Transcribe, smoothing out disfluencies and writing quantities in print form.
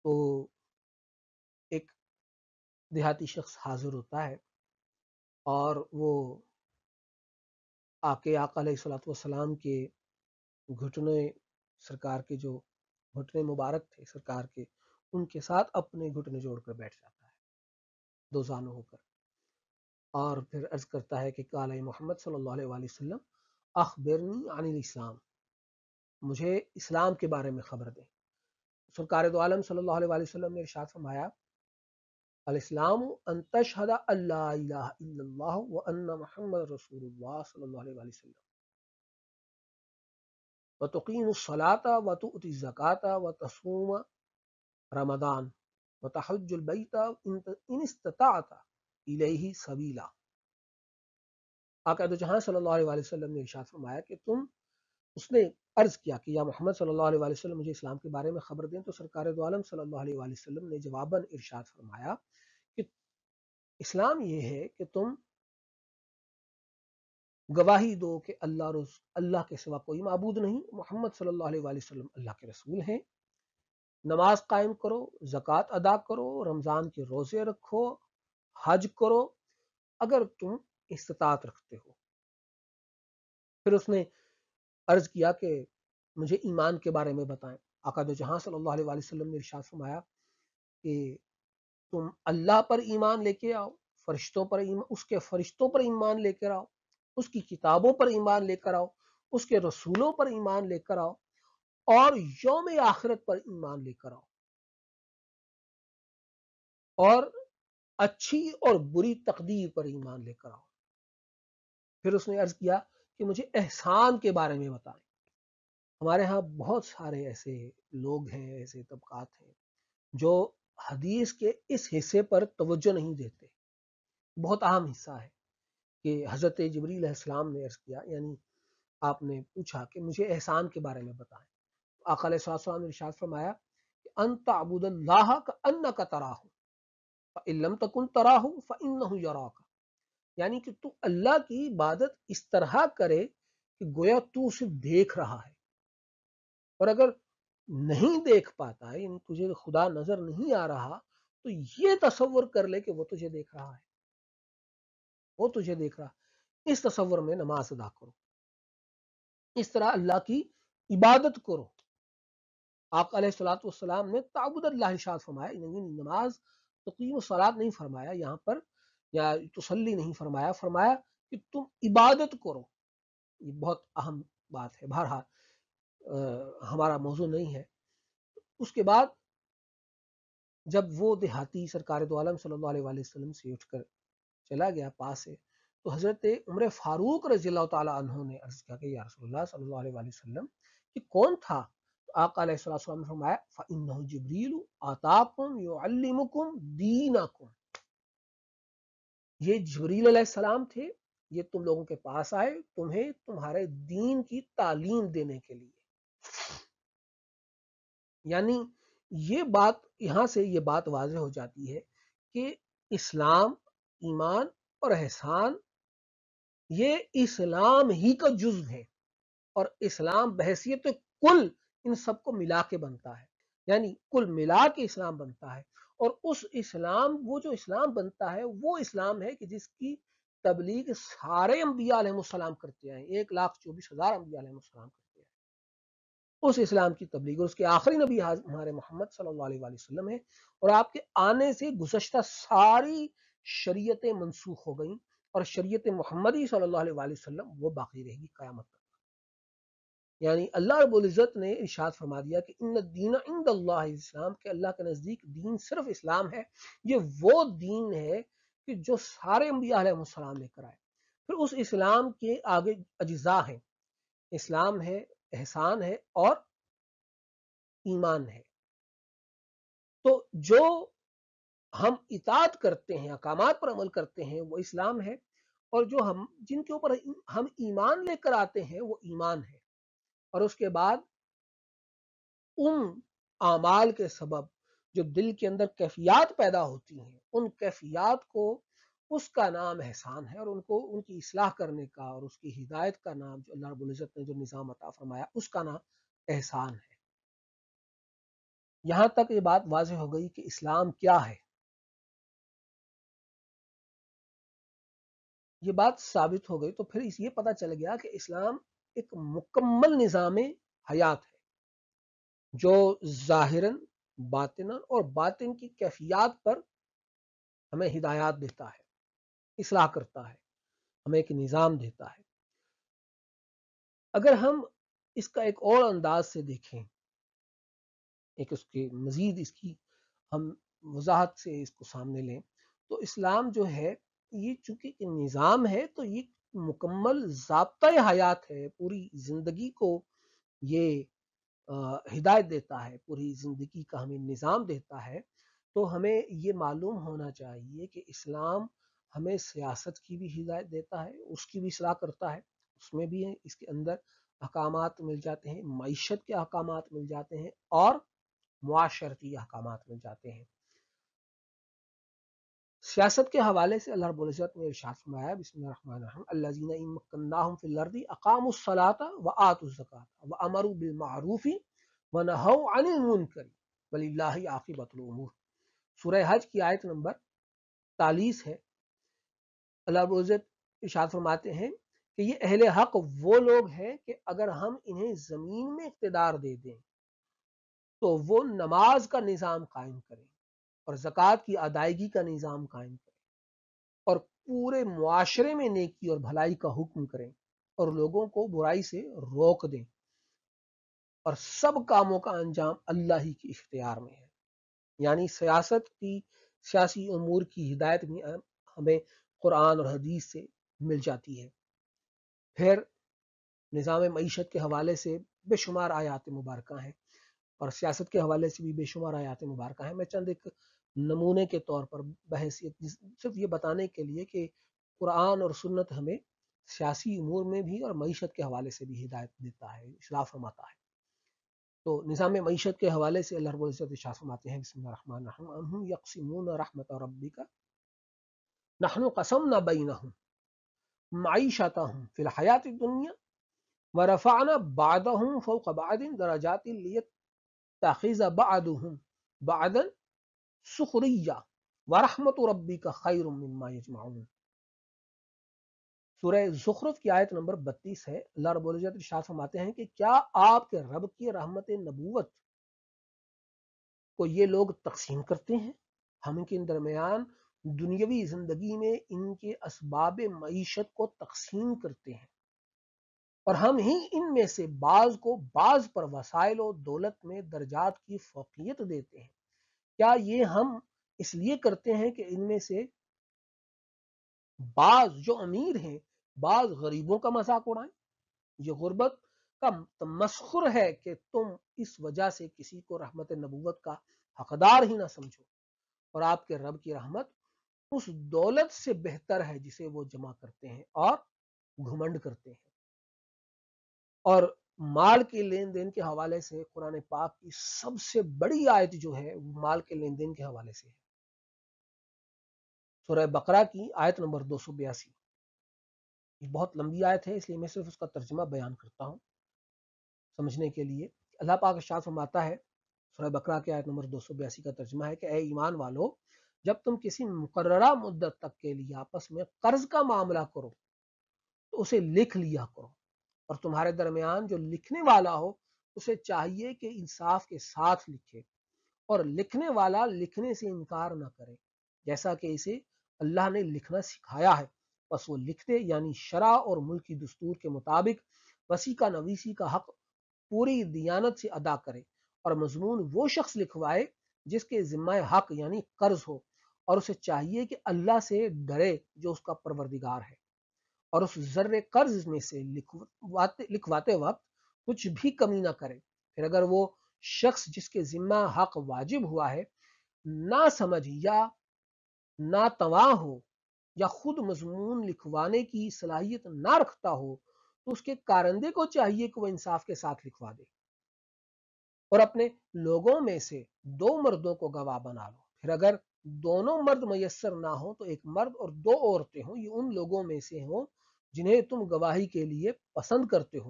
تو ایک دیہاتی شخص حاضر ہوتا ہے اور وہ آقا علیہ الصلوۃ والسلام کے گھٹنے سرکار کے جو گھٹنے مبارک تھے سرکار کے، ان کے ساتھ اپنے گھٹنے جوڑ کر بیٹھ جاتا ہے دو زانوں ہو کر، اور پھر عرض کرتا ہے کہ قال محمد صلی اللہ علیہ وآلہ وسلم اخبرنی عن الاسلام، مجھے اسلام کے بارے میں خبر دیں۔ سرکار دو عالم صلی اللہ علیہ وآلہ وسلم نے ارشاد فرمایا الاسلام ان تشہد ان لا الہ الا اللہ وان محمد رسول اللہ صلی اللہ علیہ وآلہ وسلم وتقیم الصلاۃ وتؤتی الزکاۃ وتصوم رمضان وتحج البیت ان استطعت الیہ سبیلا۔ آقا دو جہاں صلی اللہ علیہ وآلہ وسلم نے ارشاد فرمایا کہ اس نے عرض کیا کہ یا محمد صلی اللہ علیہ وآلہ وسلم مجھے اسلام کے بارے میں خبر دیں، تو سرکار دو عالم صلی اللہ علیہ وآلہ وسلم نے جواباً ارشاد فرمایا کہ اسلام یہ ہے کہ تم گواہی دو کہ اللہ کے سوا کوئی معبود نہیں، محمد صلی اللہ علیہ وآلہ وسلم اللہ کے رسول ہیں، نماز قائم کرو، زکوٰۃ ادا کرو، رمضان کے روزے رکھو، حج کرو اگر تم استطاعت رکھتے ہو۔ پھر اس نے عرض کیا کہ مجھے ایمان کے بارے میں بتائیں۔ آقا دو جہاں صلی اللہ علیہ وآلہ وسلم نے ارشاد فرمایا کہ تم اللہ پر ایمان لے کے آؤ، اس کے فرشتوں پر ایمان لے کر آؤ، اس کی کتابوں پر ایمان لے کر آؤ، اس کے رسولوں پر ایمان لے کر آؤ، اور یوم آخرت پر ایمان لے کر آؤ، اور اچھی اور بری تقدیر پر ایمان لے کر آؤ۔ پھر اس نے عرض کیا کہ مجھے احسان کے بارے میں بتائیں۔ ہمارے ہاں بہت سارے ایسے لوگ ہیں، ایسے طبقات ہیں جو حدیث کے اس حصے پر توجہ نہیں دیتے۔ بہت اہم حصہ ہے کہ حضرت جبریل علیہ السلام نے عرض کیا، یعنی آپ نے پوچھا کہ مجھے احسان کے بارے میں بتائیں۔ آقا علیہ السلام نے ارشاد فرمایا کہ ان تعبد اللہ کأنک تراہ فإن لم تکن تراہ فإنہ یراک، یعنی کہ تو اللہ کی عبادت اس طرح کرے کہ گویا تو اسے دیکھ رہا ہے، اور اگر نہیں دیکھ پاتا ہے، یعنی تجھے خدا نظر نہیں آ رہا، تو یہ تصور کر لے کہ وہ تجھے دیکھ رہا ہے، وہ تجھے دیکھ رہا۔ اس تصور میں نماز ادا کرو، اس طرح اللہ کی عبادت کرو۔ آقا علیہ الصلوۃ والسلام نے تعبد اللہ ارشاد فرمایا، یعنی نماز تقیم الصلاۃ نہیں فرمایا یہاں پر، یا تصلی نہیں فرمایا، فرمایا کہ تم عبادت کرو۔ یہ بہت اہم بات ہے، بہرحال ہمارا موضوع نہیں ہے۔ اس کے بعد جب وہ دیہاتی سرکار دو عالم صلی اللہ علیہ وآلہ وسلم سے اٹھ کر چلا گیا پاس سے، تو حضرت عمر فاروق رضی اللہ تعالیٰ عنہ نے عرض کیا کہ یا رسول اللہ صلی اللہ علیہ وآلہ وسلم کہ کون تھا؟ تو آقا علیہ السلام نے فرمایا فَإِنَّهُ جِبْرِيلُ آتَاكُمْ يُعَلِّمُكُمْ دِينَكُمْ، یہ جبریل علیہ السلام تھے، یہ تم لوگوں کے پاس آئے تمہیں تمہارے دین کی تعلیم دینے کے لیے۔ یعنی یہ بات، یہاں سے یہ بات واضح ہو جاتی ہے کہ اسلام، ایمان اور احسان یہ اسلام ہی کا جزو ہے، اور اسلام بحیثیت کل ان سب کو ملا کے بنتا ہے، یعنی کل ملا کے اسلام بنتا ہے۔ اور اس اسلام، وہ جو اسلام بنتا ہے وہ اسلام ہے کہ جس کی تبلیغ سارے انبیاء علیہ السلام کرتے ہیں، 1,24,000 انبیاء علیہ السلام کرتے ہیں اس اسلام کی تبلیغ، اور اس کے آخری نبی ہمارے محمد صلی اللہ علیہ وآلہ وسلم ہے، اور آپ کے آنے سے گزشتہ ساری شریعتیں منسوخ ہو گئیں، اور شریعت محمدی صلی اللہ علیہ وآلہ وسلم وہ باقی رہے گی قیامت تک۔ یعنی اللہ رب العزت نے ارشاد فرما دیا کہ ان الدین عند اللہ اسلام، کہ اللہ کے نزدیک دین صرف اسلام ہے، یہ وہ دین ہے کہ جو سارے انبیاء علیہ السلام لے کر آئے۔ پھر اس اسلام کے آگے اجزاء ہیں، اسلام ہے، احسان ہے، اور ایمان ہے۔ تو جو ہم اطاعت کرتے ہیں، احکامات پر عمل کرتے ہیں، وہ اسلام ہے، اور جو جن کے اوپر ہم ایمان لے کر آتے ہیں وہ ایمان ہے۔ اور اس کے بعد ان اعمال کے سبب جو دل کے اندر کیفیات پیدا ہوتی ہیں، ان کیفیات کو، اس کا نام احسان ہے، اور ان کی اصلاح کرنے کا اور اس کی ہدایت کا نام، جو اللہ رب العزت نے جو نظام عطا فرمایا، اس کا نام احسان ہے۔ یہاں تک یہ بات واضح ہو گئی کہ اسلام کیا ہے. یہ بات ثابت ہو گئی تو پھر یہ پتہ چل گیا کہ اسلام ایک مکمل نظام حیات ہے جو ظاہراً باطناً اور باطن کی کیفیات پر ہمیں ہدایات دیتا ہے، اصلاح کرتا ہے، ہمیں ایک نظام دیتا ہے. اگر ہم اس کا ایک اور انداز سے دیکھیں، ایک اس کے مزید اس کی ہم وضاحت سے اس کو سامنے لیں، تو اسلام جو ہے یہ چونکہ نظام ہے تو یہ مکمل ضابطۂ حیات ہے، پوری زندگی کو یہ ہدایت دیتا ہے، پوری زندگی کا ہمیں نظام دیتا ہے. تو ہمیں یہ معلوم ہونا چاہیے کہ اسلام ہمیں سیاست کی بھی ہدایت دیتا ہے، اس کی بھی اصلاح کرتا ہے، اس میں بھی اس کے اندر احکامات مل جاتے ہیں، معیشت کے احکامات مل جاتے ہیں اور معاشرتی احکامات مل جاتے ہیں. سیاست کے حوالے سے اللہ رب العزت نے ارشاد فرمایا بسم اللہ الرحمن الرحیم الذین ان مکناہم فی الارض اقاموا الصلاۃ وآتوا الزکاۃ وامروا بالمعروف ونہوا عن المنکر وللہ عاقبۃ الامور. سورہ حج کی آیت نمبر 43 ہے. اللہ رب العزت ارشاد فرماتے ہیں کہ یہ اہل حق وہ لوگ ہیں کہ اگر ہم انہیں زمین میں اقتدار دے دیں تو وہ نماز کا نظام قائم کریں اور زکوٰۃ کی ادائیگی کا نظام قائم کریں اور پورے معاشرے میں نیکی اور بھلائی کا حکم کریں اور لوگوں کو برائی سے روک دیں اور سب کاموں کا انجام اللہ ہی کے اختیار میں ہے. یعنی سیاسی امور کی ہدایت بھی ہمیں قرآن اور حدیث سے مل جاتی ہے. پھر نظام معیشت کے حوالے سے بے شمار آیات مبارکہ ہیں اور سیاست کے حوالے سے بھی بے شمار آیات مبارکہ ہیں. میں چند ایک نمونے کے طور پر بحیثیت صرف یہ بتانے کے لیے کہ قرآن اور سنت ہمیں سیاسی امور میں بھی اور معیشت کے حوالے سے بھی ہدایت دیتا ہے، اصلاح فرماتا ہے. تو نظام معیشت کے حوالے سے اللہ رب العزت ارشاد فرماتے ہیں بسم اللہ الرحمن الرحیم انہم یقسمون رحمت ربک نحن قسمنا بینہم معیشتہم فی الحیات الدنیا ورفعنا بعضهم فوق بعض درجات لیتخذ بعضهم بعضا سخریا ورحمت ربک خیر مما یجمعون. سورہ زخرف کی آیت نمبر 32 ہے. اللہ رب العزت ارشاد فرماتے ہیں کہ کیا آپ کے رب کی رحمت نبوت کو یہ لوگ تقسیم کرتے ہیں؟ ہم ان کے درمیان دنیاوی زندگی میں ان کے اسباب معیشت کو تقسیم کرتے ہیں اور ہم ہی ان میں سے بعض کو بعض پر وسائل و دولت میں درجات کی فوقیت دیتے ہیں. کیا یہ ہم اس لیے کرتے ہیں کہ ان میں سے بعض جو امیر ہیں بعض غریبوں کا مذاق اڑائیں؟ یہ غربت کا تمسخر ہے کہ تم اس وجہ سے کسی کو رحمت نبوت کا حقدار ہی نہ سمجھو اور آپ کے رب کی رحمت اس دولت سے بہتر ہے جسے وہ جمع کرتے ہیں اور گھمنڈ کرتے ہیں. اور مال کے لین دین کے حوالے سے قرآن پاک کی سب سے بڑی آیت جو ہے وہ مال کے لین دین کے حوالے سے ہے. سورہ بقرہ کی آیت نمبر 282. یہ بہت لمبی آیت ہے اس لیے میں صرف اس کا ترجمہ بیان کرتا ہوں سمجھنے کے لیے. اللہ پاک ارشاد فرماتا ہے سورہ بقرہ کی آیت نمبر 282 کا ترجمہ ہے کہ اے ایمان والو جب تم کسی مقررہ مدت تک کے لیے آپس میں قرض کا معاملہ کرو تو اسے لکھ لیا کرو اور تمہارے درمیان جو لکھنے والا ہو اسے چاہیے کہ انصاف کے ساتھ لکھے اور لکھنے والا لکھنے سے انکار نہ کرے جیسا کہ اسے اللہ نے لکھنا سکھایا ہے. بس وہ لکھتے یعنی شرع اور ملکی دستور کے مطابق وسیع کا نویسی کا حق پوری دیانت سے ادا کرے اور مضمون وہ شخص لکھوائے جس کے ذمہ حق یعنی قرض ہو اور اسے چاہیے کہ اللہ سے ڈرے جو اس کا پروردگار ہے اور اس ذرے قرض میں سے لکھواتے وقت کچھ بھی کمی نہ کرے. پھر اگر وہ شخص جس کے ذمہ حق واجب ہوا ہے نہ سمجھ یا ناتواں ہو یا خود مضمون لکھوانے کی صلاحیت نہ رکھتا ہو تو اس کے کارندے کو چاہیے کہ وہ انصاف کے ساتھ لکھوا دے اور اپنے لوگوں میں سے 2 مردوں کو گواہ بنا لو. پھر اگر دونوں مرد میسر نہ ہو تو 1 مرد اور 2 عورتیں ہوں. یہ ان لوگوں میں سے ہوں جنہیں تم گواہی کے لیے پسند کرتے ہو